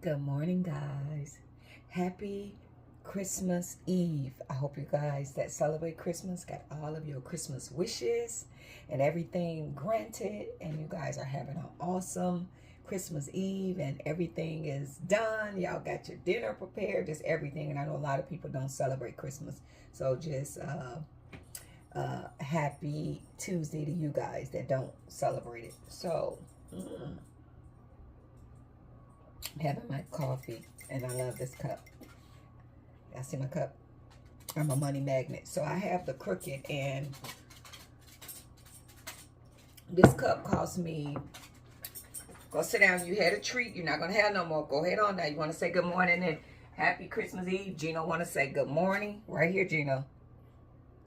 Good morning, guys. Happy Christmas Eve. I hope you guys that celebrate Christmas got all of your Christmas wishes and everything granted, and you guys are having an awesome Christmas Eve and everything is done. Y'all got your dinner prepared, just everything. And I know a lot of people don't celebrate Christmas, so just happy Tuesday to you guys that don't celebrate it. So I'm having my coffee, and I love this cup. Y'all see my cup? I'm a money magnet. So I have the Crooked, and this cup cost me. Go sit down. You had a treat. You're not going to have no more. Go ahead on now. You want to say good morning and happy Christmas Eve? Gino want to say good morning. Right here, Gino.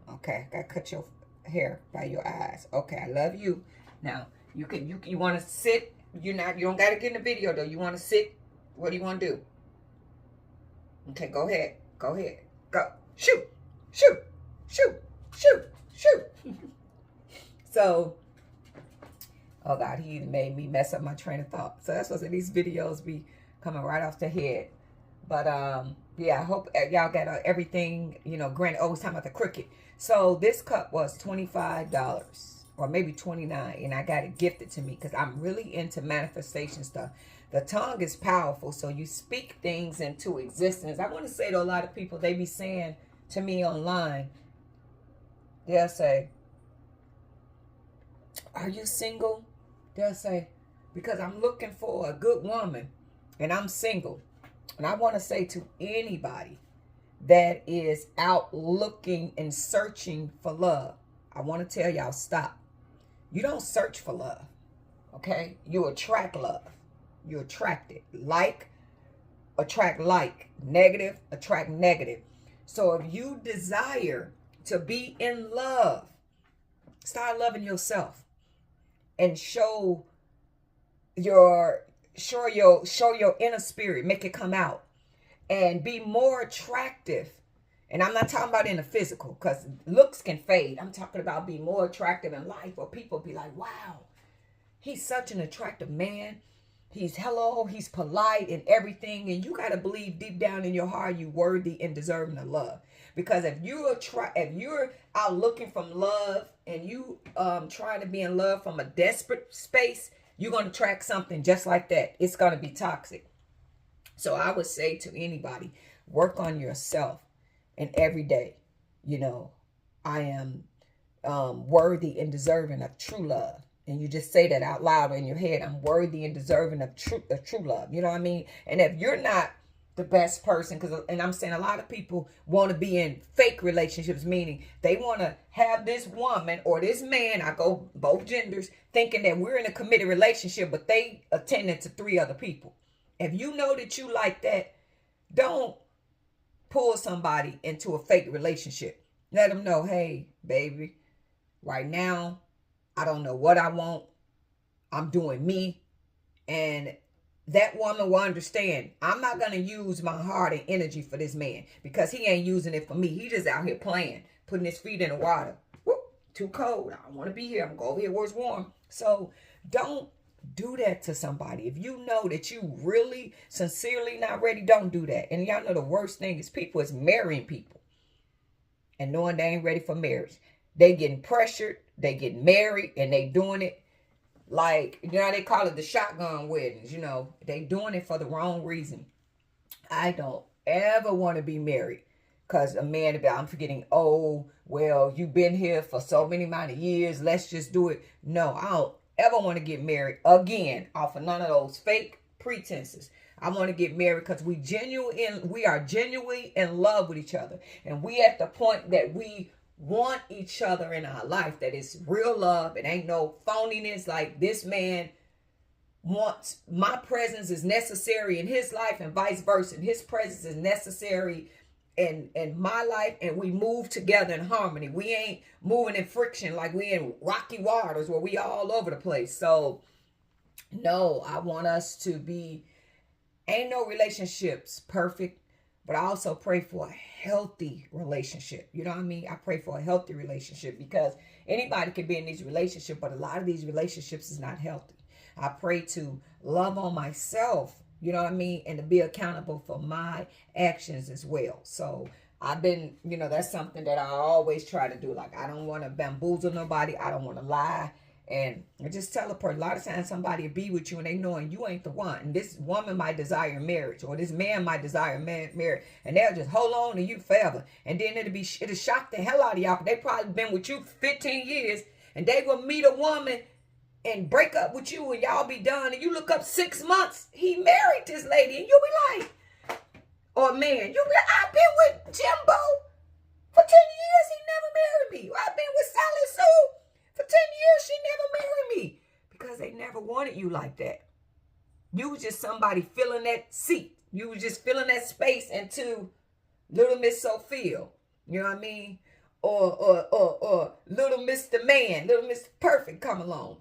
Okay, got to cut your hair by your eyes. Okay, I love you. Now, you want to sit. You don't got to get in the video, though. You want to sit. What do you want to do? Okay, go ahead. Go ahead. Go. Shoot. Shoot. Shoot. Shoot. Shoot. So, oh God, he made me mess up my train of thought. So that's what these videos be coming right off the head. But yeah, I hope y'all got everything, granted. Oh, it's talking about the Crooked. So this cup was $25 or maybe $29, and I got it gifted to me because I'm really into manifestation stuff. The tongue is powerful, so you speak things into existence. I want to say to a lot of people, they be saying to me online, they'll say, are you single? They'll say, because I'm looking for a good woman and I'm single. And I want to say to anybody that is out looking and searching for love, I want to tell y'all, stop. You don't search for love, okay? You attract love. You attract it. Like, attract like. Negative, attract negative. So if you desire to be in love, start loving yourself and show your inner spirit, make it come out and be more attractive. And I'm not talking about in the physical, because looks can fade. I'm talking about being more attractive in life, where people be like, wow, he's such an attractive man. He's polite and everything. And you got to believe deep down in your heart you worthy and deserving of love. Because if you're out looking from love and you trying to be in love from a desperate space, you're going to attract something just like that. It's going to be toxic. So I would say to anybody, work on yourself. And every day, I am worthy and deserving of true love. And you just say that out loud in your head. I'm worthy and deserving of true love. You know what I mean? And if you're not the best person, and I'm saying a lot of people want to be in fake relationships, meaning they want to have this woman or this man, I go both genders, thinking that we're in a committed relationship, but they attended to 3 other people. If you know that you like that, don't pull somebody into a fake relationship. Let them know, hey, baby, right now, I don't know what I want. I'm doing me. And that woman will understand. I'm not going to use my heart and energy for this man because he ain't using it for me. He just out here playing, putting his feet in the water. Whoop, too cold. I don't want to be here. I'm going to go over here where it's warm. So don't do that to somebody. If you know that you really sincerely not ready, don't do that. And y'all know the worst thing is people is marrying people and knowing they ain't ready for marriage. They getting pressured, they getting married, and they doing it like, they call it the shotgun weddings. They doing it for the wrong reason. I don't ever want to be married because a man, I'm forgetting, oh, well, you've been here for so many amount of years, let's just do it. No, I don't ever want to get married again off of none of those fake pretenses. I want to get married because we are genuinely in love with each other. And we at the point that we want each other in our life, that it's real love. It ain't no phoniness, like this man wants my presence is necessary in his life and vice versa. And his presence is necessary in my life, and we move together in harmony. We ain't moving in friction like we in rocky waters where we all over the place. So no, I want us to be, ain't no relationships perfect, but I also pray for a healthy relationship. You know what I mean? I pray for a healthy relationship because anybody can be in these relationships, but a lot of these relationships is not healthy. I pray to love on myself You know what I mean? And to be accountable for my actions as well. So I've been, that's something that I always try to do. Like, I don't want to bamboozle nobody. I don't want to lie. And I just tell a person, a lot of times somebody will be with you and they knowing you ain't the one. And this woman might desire marriage, or this man might desire marriage. And they'll just hold on to you forever. And then it'll shock the hell out of y'all. They probably been with you for 15 years. And they will meet a woman and break up with you and y'all be done. And you look up 6 months, he married this lady. And you'll be like, or man, you'll be like, I've been with Jimbo for 10 years. He never married me. I've been with Sally Sue for 10 years. She never married me. Because they never wanted you like that. You was just somebody filling that seat. You was just filling that space into Little Miss Sophia. You know what I mean? Or Little Mr. Man, Little Mr. Perfect come along.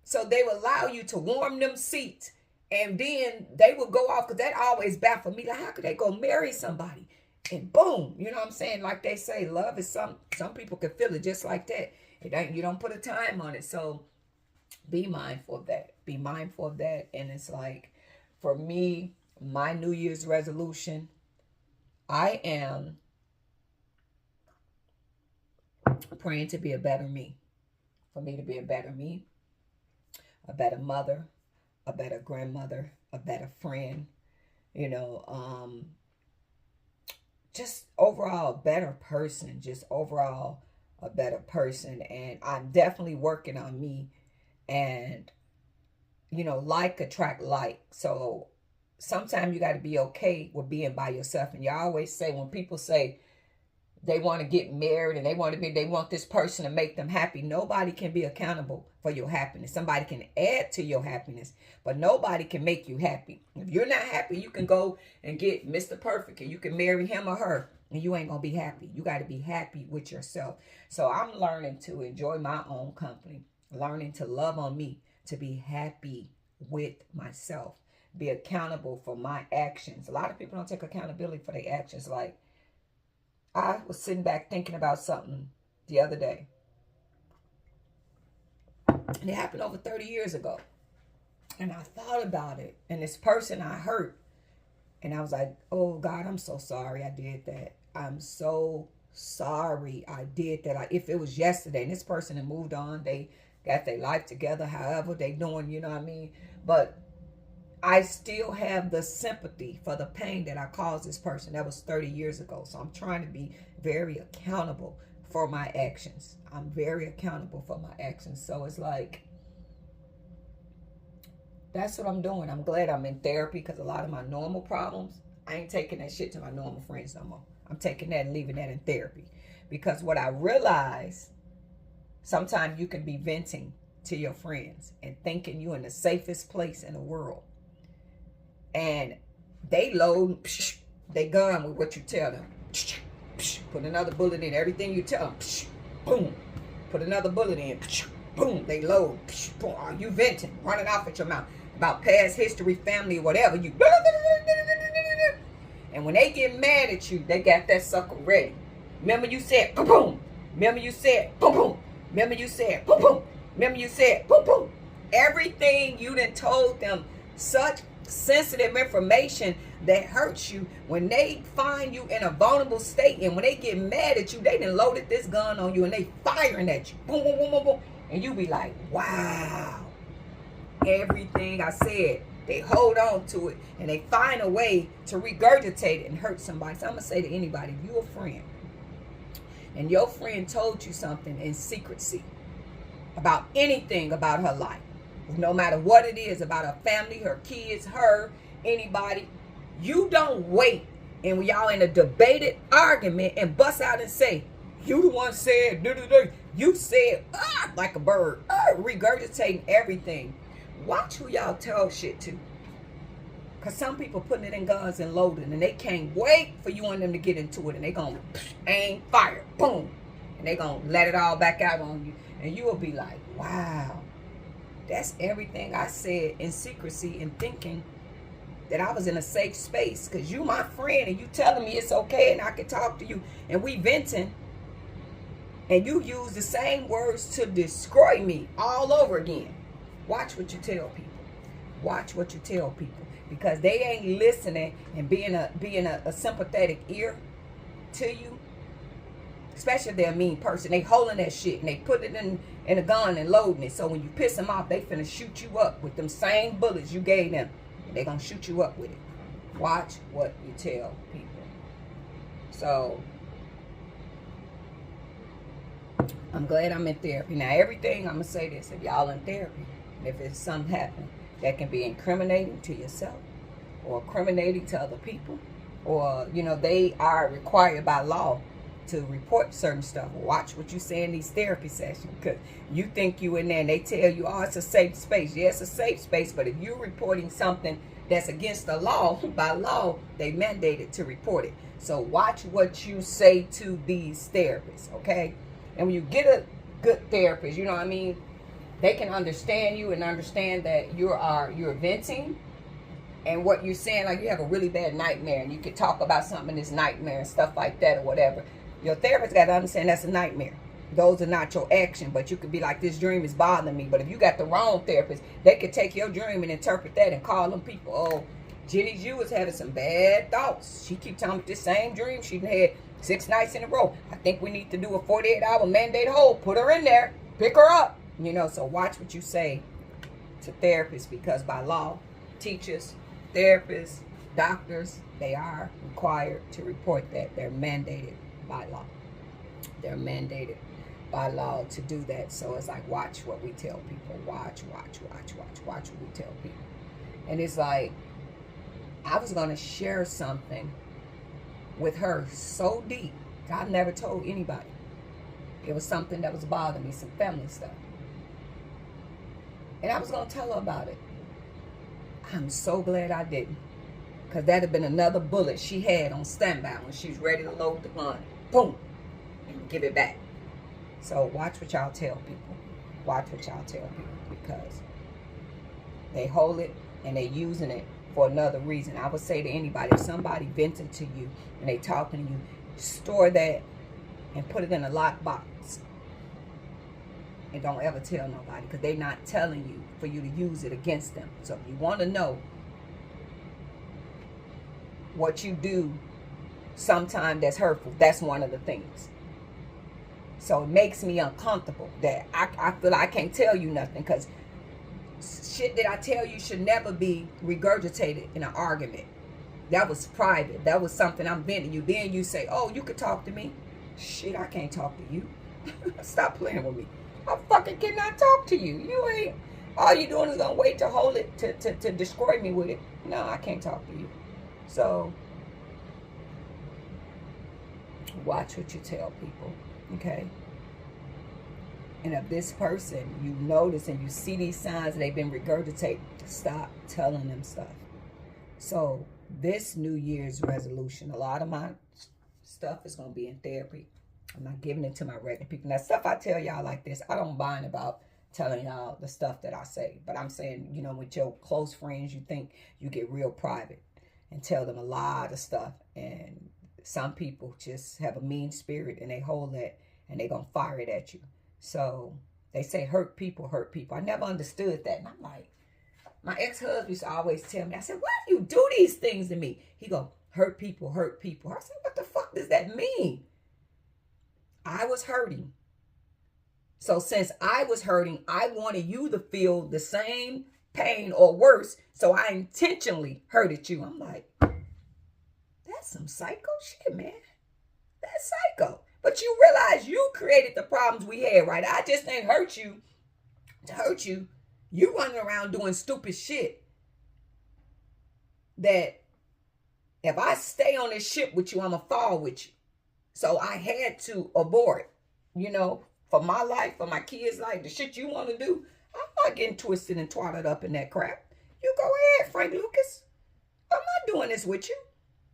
So they will allow you to warm them seats. And then they will go off, because that always baffled me. Like, how could they go marry somebody? And boom, you know what I'm saying? Like they say, love is some people can feel it just like that. You don't put a time on it. So be mindful of that. Be mindful of that. And it's like, for me, my New Year's resolution, I am praying to be a better me. For me to be a better me, a better mother, a better grandmother, a better friend, just overall a better person, And I'm definitely working on me. And, like attract like. So sometimes you got to be okay with being by yourself. And you always say, when people say they want to get married and they want this person to make them happy, nobody can be accountable for your happiness. Somebody can add to your happiness, but nobody can make you happy. If you're not happy, you can go and get Mr. Perfect and you can marry him or her, and you ain't going to be happy. You got to be happy with yourself. So I'm learning to enjoy my own company, learning to love on me, to be happy with myself, be accountable for my actions. A lot of people don't take accountability for their actions. Like, I was sitting back thinking about something the other day. And it happened over 30 years ago. And I thought about it. And this person I hurt. And I was like, oh, God, I'm so sorry I did that. I'm so sorry I did that. If it was yesterday, and this person had moved on, they got their life together, however they doing, you know what I mean? But I still have the sympathy for the pain that I caused this person. That was 30 years ago. So I'm trying to be very accountable for my actions. I'm very accountable for my actions. So it's like, that's what I'm doing. I'm glad I'm in therapy, because a lot of my normal problems, I ain't taking that shit to my normal friends no more. I'm taking that and leaving that in therapy. Because what I realize, sometimes you can be venting to your friends and thinking you're in the safest place in the world. And they load they gun with what you tell them. Put another bullet in everything you tell them. Boom. Put another bullet in. Boom. They load. Boom. Are you venting, running off at your mouth about past history, family, whatever? You. And when they get mad at you, they got that sucker ready. Remember you said boom boom. Remember you said boom boom. Remember you said boom boom. Remember you said boom boom. Everything you done told them, such sensitive information that hurts you, when they find you in a vulnerable state, and when they get mad at you, they done loaded this gun on you and they firing at you. Boom, boom, boom, boom, boom. And you be like, wow. Everything I said, they hold on to it and they find a way to regurgitate it and hurt somebody. So I'm going to say to anybody, if you're a friend and your friend told you something in secrecy about anything about her life, no matter what it is, about her family, her kids, her, anybody, you don't wait and when y'all in a debated argument and bust out and say, you the one said, you said, like a bird, regurgitating everything. Watch who y'all tell shit to. Because some people putting it in guns and loading, and they can't wait for you and them to get into it, and they going to aim, fire, boom, and they going to let it all back out on you. And you will be like, wow, that's everything I said in secrecy and thinking that I was in a safe space because you my friend and you telling me it's okay and I can talk to you and we venting, and you use the same words to destroy me all over again. Watch what you tell people. Watch what you tell people, because they ain't listening and being a sympathetic ear to you. Especially if they're a mean person. They holding that shit and they put it in a gun and loading it. So when you piss them off, they finna shoot you up with them same bullets you gave them. They gonna shoot you up with it. Watch what you tell people. So I'm glad I'm in therapy. Now everything, I'm gonna say this, if y'all in therapy, if it's something happen that can be incriminating to yourself or incriminating to other people, or they are required by law to report certain stuff. Watch what you say in these therapy sessions, because you think you in there and they tell you, oh, it's a safe space. Yeah, it's a safe space, but if you're reporting something that's against the law, by law, they mandated to report it. So watch what you say to these therapists, okay? And when you get a good therapist, you know what I mean, they can understand you and understand that you're venting. And what you're saying, like you have a really bad nightmare and you could talk about something in this nightmare and stuff like that or whatever. Your therapist got to understand that's a nightmare. Those are not your action, but you could be like, this dream is bothering me. But if you got the wrong therapist, they could take your dream and interpret that and call them people, oh, Jenny Jew is having some bad thoughts. She keep telling me this same dream she had 6 nights in a row. I think we need to do a 48-hour mandate hold. Put her in there. Pick her up. So watch what you say to therapists, because by law, teachers, therapists, doctors, they are required to report that. They're mandated by law. They're mandated by law to do that. So it's like, watch what we tell people. Watch what we tell people. And it's like, I was going to share something with her so deep, I never told anybody. It was something that was bothering me, some family stuff. And I was going to tell her about it. I'm so glad I didn't. Because that'd have been another bullet she had on standby when she was ready to load the gun. Boom. And give it back. So watch what y'all tell people. Watch what y'all tell people. Because they hold it and they using it for another reason. I would say to anybody, if somebody venting to you and they talking to you, store that and put it in a lockbox. And don't ever tell nobody, because they're not telling you for you to use it against them. So if you want to know what you do sometimes that's hurtful, that's one of the things. So it makes me uncomfortable that I feel like I can't tell you nothing, because shit that I tell you should never be regurgitated in an argument. That was private. That was something I'm venting you. Then you say, oh, you could talk to me. Shit, I can't talk to you. Stop playing with me. I fucking cannot talk to you. You ain't. All you doing is gonna wait to hold it, to destroy me with it. No, I can't talk to you. So watch what you tell people, okay? And if this person, you notice and you see these signs, they've been regurgitated, stop telling them stuff. So this New Year's resolution, a lot of my stuff is going to be in therapy. I'm not giving it to my regular people. Now, stuff I tell y'all like this, I don't mind about telling y'all the stuff that I say. But I'm saying, with your close friends, you think you get real private and tell them a lot of stuff. And some people just have a mean spirit and they hold that and they're going to fire it at you. So they say hurt people hurt people. I never understood that. And I'm like, my ex-husband used to always tell me, I said, why do you do these things to me? He go, hurt people hurt people. I said, what the fuck does that mean? I was hurting. So since I was hurting, I wanted you to feel the same pain or worse. So I intentionally hurted you. I'm like, that's some psycho shit, man. That's psycho. But you realize you created the problems we had, right? I just ain't hurt you to hurt you. You running around doing stupid shit that if I stay on this ship with you, I'm going to fall with you. So I had to abort, for my life, for my kids' life, the shit you want to do. I'm not getting twisted and twatted up in that crap. You go ahead, Frank Lucas. I'm not doing this with you.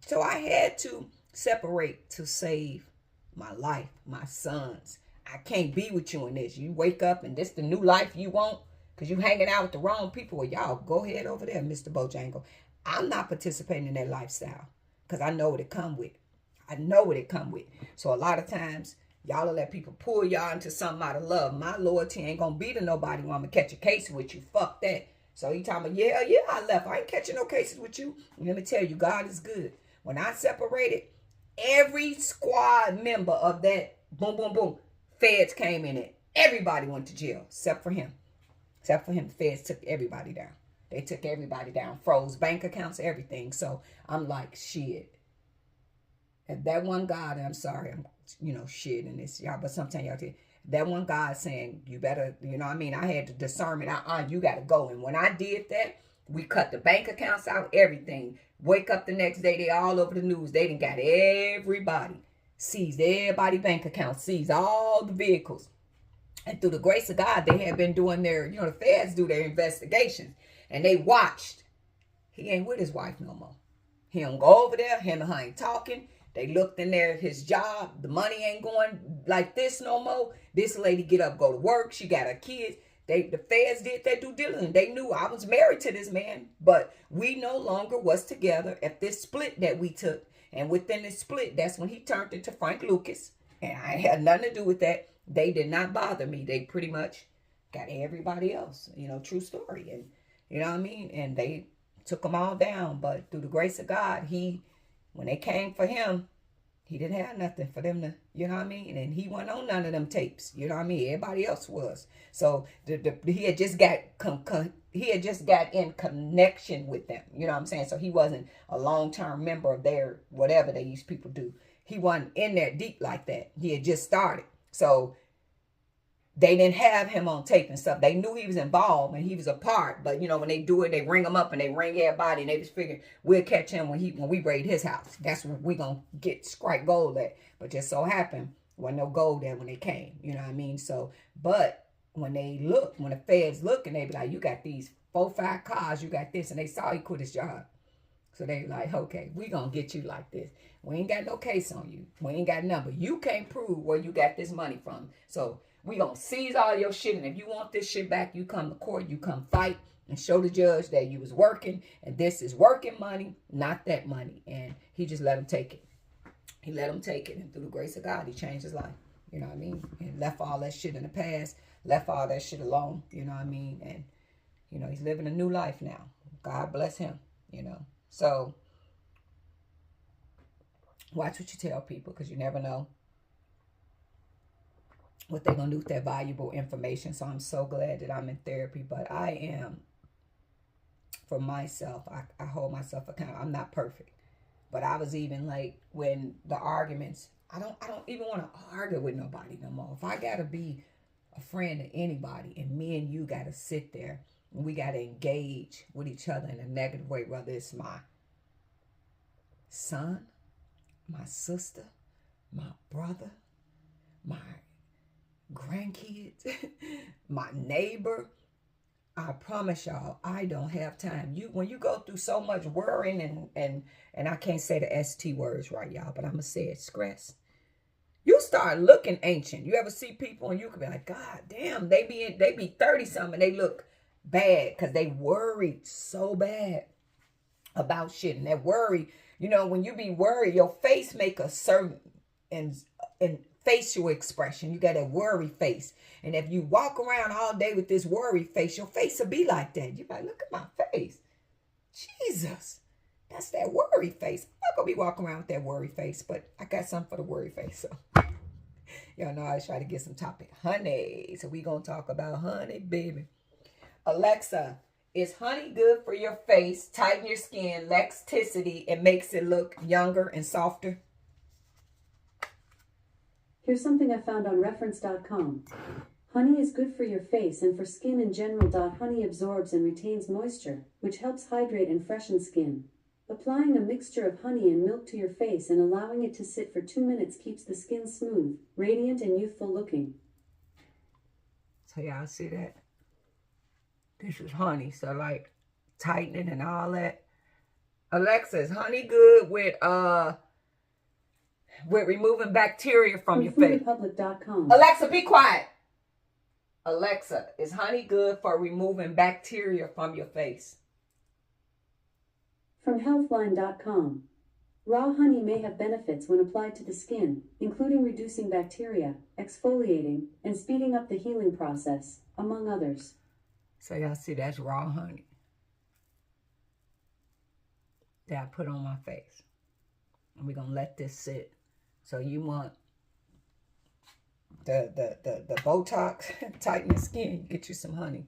So I had to separate to save my life, my sons. I can't be with you in this. You wake up and this the new life you want because you hanging out with the wrong people. Well, y'all go ahead over there, Mr. Bojangle. I'm not participating in that lifestyle because I know what it come with. I know what it come with. So a lot of times, y'all will let people pull y'all into something out of love. My loyalty ain't going to be to nobody when I'm going to catch a case with you. Fuck that. So he talking about, yeah, I left. I ain't catching no cases with you. And let me tell you, God is good. When I separated, every squad member of that boom, boom, boom, feds came in it. Everybody went to jail except for him. Except for him, the feds took everybody down. They took everybody down, froze bank accounts, everything. So I'm like, shit. If that one God, and I'm sorry, I'm, shit in this, y'all, but sometimes y'all tell that one God saying, you better, I had the discernment, you got to go. And when I did that, we cut the bank accounts out, everything. Wake up the next day, they all over the news. They done got everybody, seized everybody bank accounts, seized all the vehicles. And through the grace of God, they had been doing their, the feds do their investigations. And they watched. He ain't with his wife no more. He don't go over there. Him and her ain't talking. They looked in there at his job. The money ain't going like this no more. This lady get up, go to work. She got her kids. The feds did their due diligence. They knew I was married to this man, but we no longer was together at this split that we took. And within the split, that's when he turned into Frank Lucas. And I had nothing to do with that. They did not bother me. They pretty much got everybody else, true story. And you know what I mean? And they took them all down. But through the grace of God, when they came for him, he didn't have nothing for them to, you know what I mean? And he wasn't on none of them tapes, you know what I mean? Everybody else was. So he had just got in connection with them, you know what I'm saying? So he wasn't a long-term member of their, whatever these people do. He wasn't in there deep like that. He had just started. So they didn't have him on tape and stuff. They knew he was involved and he was a part. But, when they do it, they ring him up and they ring everybody. And they just figure we'll catch him when we raid his house. That's when we going to get strike gold at. But just so happened, wasn't no gold there when they came. You know what I mean? So, but when the feds look and they be like, you got these 4-5 cars, you got this. And they saw he quit his job. So they like, okay, we going to get you like this. We ain't got no case on you. We ain't got number. You can't prove where you got this money from. So we going to seize all your shit. And if you want this shit back, you come to court. You come fight and show the judge that you was working. And this is working money, not that money. And he just let him take it. He let him take it. And through the grace of God, he changed his life. You know what I mean? And left all that shit in the past. Left all that shit alone. You know what I mean? And, he's living a new life now. God bless him, So watch what you tell people because you never know what they're going to do with that valuable information. So I'm so glad that I'm in therapy. But I am, for myself, I hold myself accountable. I'm not perfect. But I was even like when the arguments, I don't even want to argue with nobody no more. If I got to be a friend to anybody and me and you got to sit there and we got to engage with each other in a negative way, whether it's my son, my sister, my brother, my grandkids, my neighbor, I promise y'all, I don't have time. When you go through so much worrying and I can't say the ST words right, y'all, but I'm gonna say it, stress. You start looking ancient. You ever see people and you could be like, God damn, they be 30 something and they look bad because they worried so bad about shit. And that worry, when you be worried, your face make a certain and facial expression. You got a worry face. And if you walk around all day with this worry face, your face will be like that. You're like, look at my face. Jesus. That's that worry face. I'm not going to be walking around with that worry face, but I got something for the worry face. So, y'all know I was trying to get some topic. Honey. So we going to talk about honey, baby. Alexa, is honey good for your face, tighten your skin, elasticity, and makes it look younger and softer? Here's something I found on reference.com. Honey is good for your face and for skin in general. Honey absorbs and retains moisture, which helps hydrate and freshen skin. Applying a mixture of honey and milk to your face and allowing it to sit for 2 minutes keeps the skin smooth, radiant, and youthful looking. So y'all see that? This is honey, so like tightening and all that. Alexa, is honey good with removing bacteria from your face? Foodrepublic.com. Alexa, be quiet. Alexa, is honey good for removing bacteria from your face? From healthline.com. Raw honey may have benefits when applied to the skin, including reducing bacteria, exfoliating, and speeding up the healing process, among others. So y'all see, that's raw honey. that I put on my face. And we're going to let this sit. So you want the Botox, tighten the skin, get you some honey.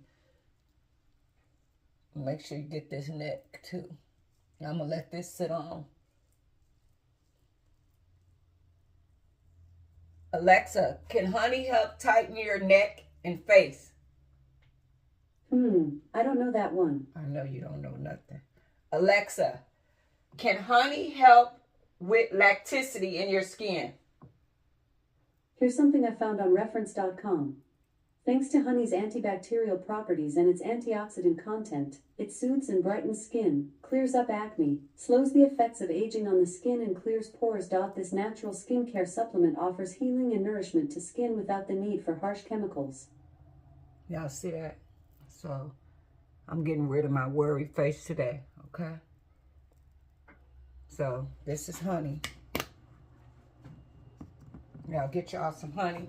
Make sure you get this neck too. And I'm going to let this sit on. Alexa, can honey help tighten your neck and face? I don't know that one. I know you don't know nothing. Alexa, can honey help with elasticity in your skin? Here's something I found on reference.com. Thanks to honey's antibacterial properties and its antioxidant content, it soothes and brightens skin, clears up acne, slows the effects of aging on the skin, and clears pores. This natural skincare supplement offers healing and nourishment to skin without the need for harsh chemicals. Y'all see that? So, I'm getting rid of my worry face today, okay? So, this is honey. Now, get y'all some honey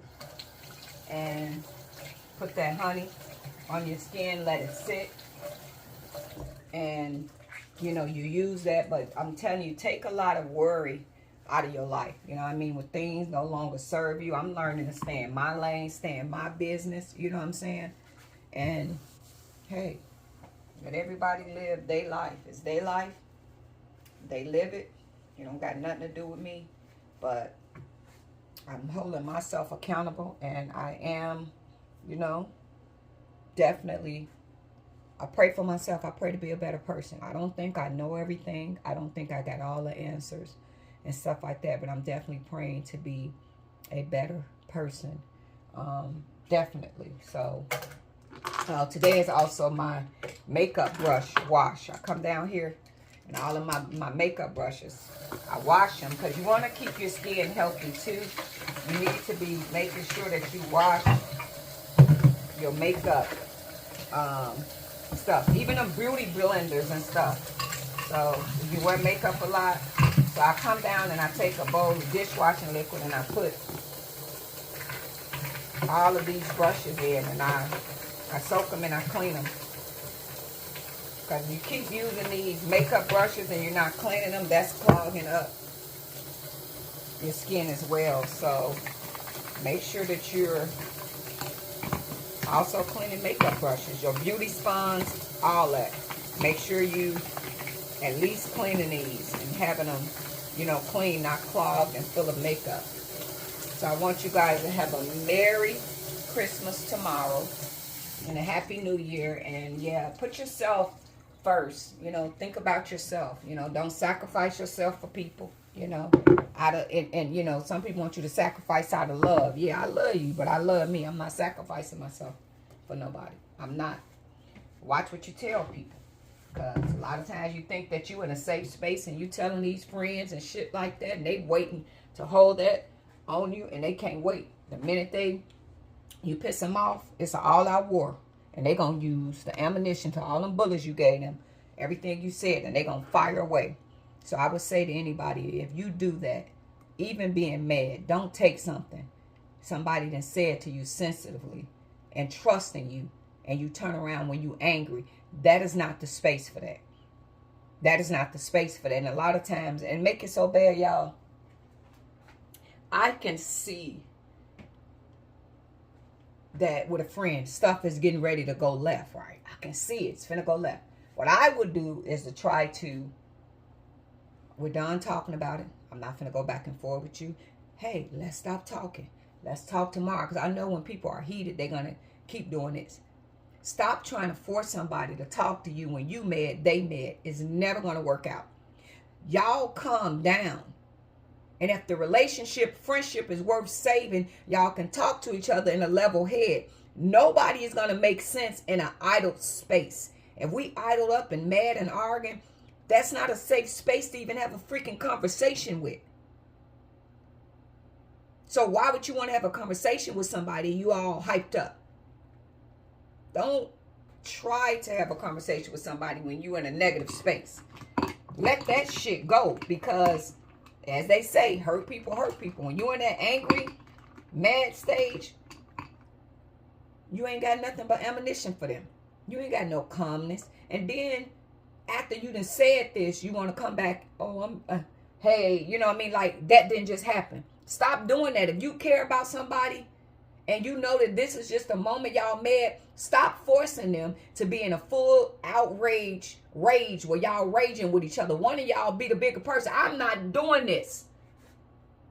and put that honey on your skin, let it sit, and you know, you use that. But I'm telling you, take a lot of worry out of your life. You know what I mean? When things no longer serve you, I'm learning to stay in my lane, stay in my business. You know what I'm saying? And hey, let everybody live their life. It's their life. They live it. You don't got nothing to do with me. But I'm holding myself accountable, and I am, you know, definitely, I pray for myself. I pray to be a better person. I don't think I know everything. I don't think I got all the answers and stuff like that, but I'm definitely praying to be a better person. Definitely. So today is also my makeup brush wash. I come down here and all of my makeup brushes, I wash them because you want to keep your skin healthy too. You need to be making sure that you wash your makeup stuff, even them beauty blenders and stuff. So if you wear makeup a lot, so I come down and I take a bowl of dishwashing liquid and I put all of these brushes in, and I soak them and I clean them. Because you keep using these makeup brushes and you're not cleaning them, that's clogging up your skin as well. So make sure that you're also cleaning makeup brushes, your beauty sponge, all that. Make sure you at least cleaning these and having them, you know, clean, not clogged and full of makeup. So I want you guys to have a Merry Christmas tomorrow and a Happy New Year. And yeah, put yourself first. You know, think about yourself. You know, don't sacrifice yourself for people. You know, and you know, some people want you to sacrifice out of love. Yeah, I love you, but I love me. I'm not sacrificing myself for nobody. I'm not. Watch what you tell people, because a lot of times you think that you in a safe space and you telling these friends and shit like that, and they waiting to hold that on you, and they can't wait. The minute you piss them off, it's an all-out war, and they gonna use the ammunition to all them bullets you gave them, everything you said, and they gonna fire away. So I would say to anybody, if you do that, even being mad, don't take something somebody done said to you sensitively and trusting you, and you turn around when you angry. That is not the space for that. That is not the space for that. And a lot of times, and make it so bad, y'all, I can see that with a friend, stuff is getting ready to go left, right? I can see it's finna go left. What I would do is to try to, we're done talking about it. I'm not finna go back and forth with you. Hey, let's stop talking. Let's talk tomorrow. Because I know when people are heated, they're going to keep doing this. Stop trying to force somebody to talk to you when you mad, they mad. It's never going to work out. Y'all calm down. And if the relationship, friendship is worth saving, y'all can talk to each other in a level head. Nobody is going to make sense in an idle space. If we idle up and mad and arguing, that's not a safe space to even have a freaking conversation with. So why would you want to have a conversation with somebody you all hyped up? Don't try to have a conversation with somebody when you're in a negative space. Let that shit go, because as they say, hurt people hurt people. When you're in that angry, mad stage, you ain't got nothing but ammunition for them. You ain't got no calmness. And then after you done said this, you want to come back, oh, hey, you know what I mean? Like, that didn't just happen. Stop doing that. If you care about somebody and you know that this is just a moment y'all met, stop forcing them to be in a full rage where y'all raging with each other. One of y'all be the bigger person. I'm not doing this.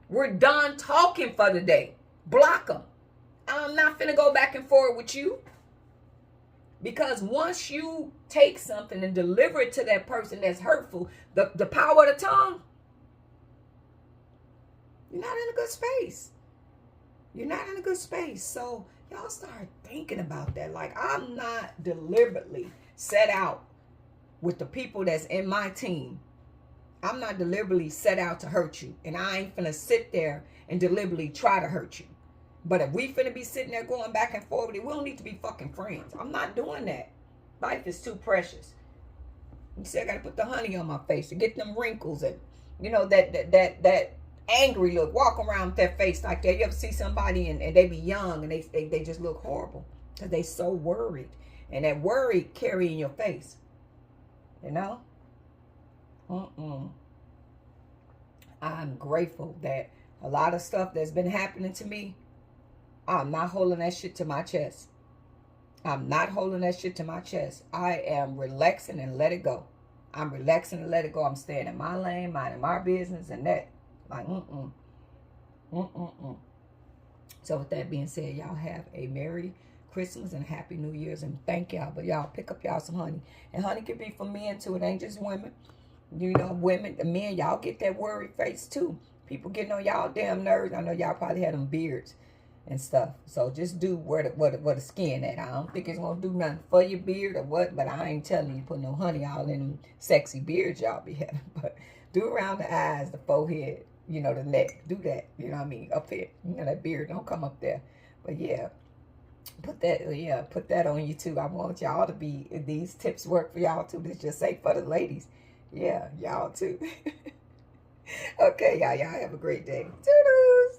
We're done talking for the day. Block them. I'm not finna go back and forth with you. Because once you take something and deliver it to that person that's hurtful, the power of the tongue, you're not in a good space. You're not in a good space. So y'all start thinking about that. Like, I'm not deliberately set out with the people that's in my team. I'm not deliberately set out to hurt you. And I ain't finna sit there and deliberately try to hurt you. But if we finna be sitting there going back and forth, we don't need to be fucking friends. I'm not doing that. Life is too precious. You see, I gotta put the honey on my face to get them wrinkles and, you know, that angry look. Walk around with that face like that. You ever see somebody and they be young and they just look horrible because they so worried. And that worry carry in your face. You know? I'm grateful that a lot of stuff that's been happening to me, I'm not holding that shit to my chest. I'm not holding that shit to my chest. I am relaxing and let it go. I'm relaxing and let it go. I'm staying in my lane, minding my business and that. Like, So with that being said, y'all have a Merry Christmas and Happy New Year's. And thank y'all. But y'all pick up y'all some honey. And honey can be for men too. It ain't just women. You know, women, the men, y'all get that worried face too. People getting on y'all damn nerves. I know y'all probably had them beards and stuff. So just do where the skin at. I don't think it's gonna do nothing for your beard or what, but I ain't telling you put no honey all in them sexy beards y'all be having. But do around the eyes, the forehead, you know, the neck. Do that. You know what I mean? Up here. You know, that beard don't come up there. But yeah. Put that on you too. I want y'all to be, these tips work for y'all too. This just say for the ladies. Yeah, y'all too. Okay, y'all have a great day. Toodles.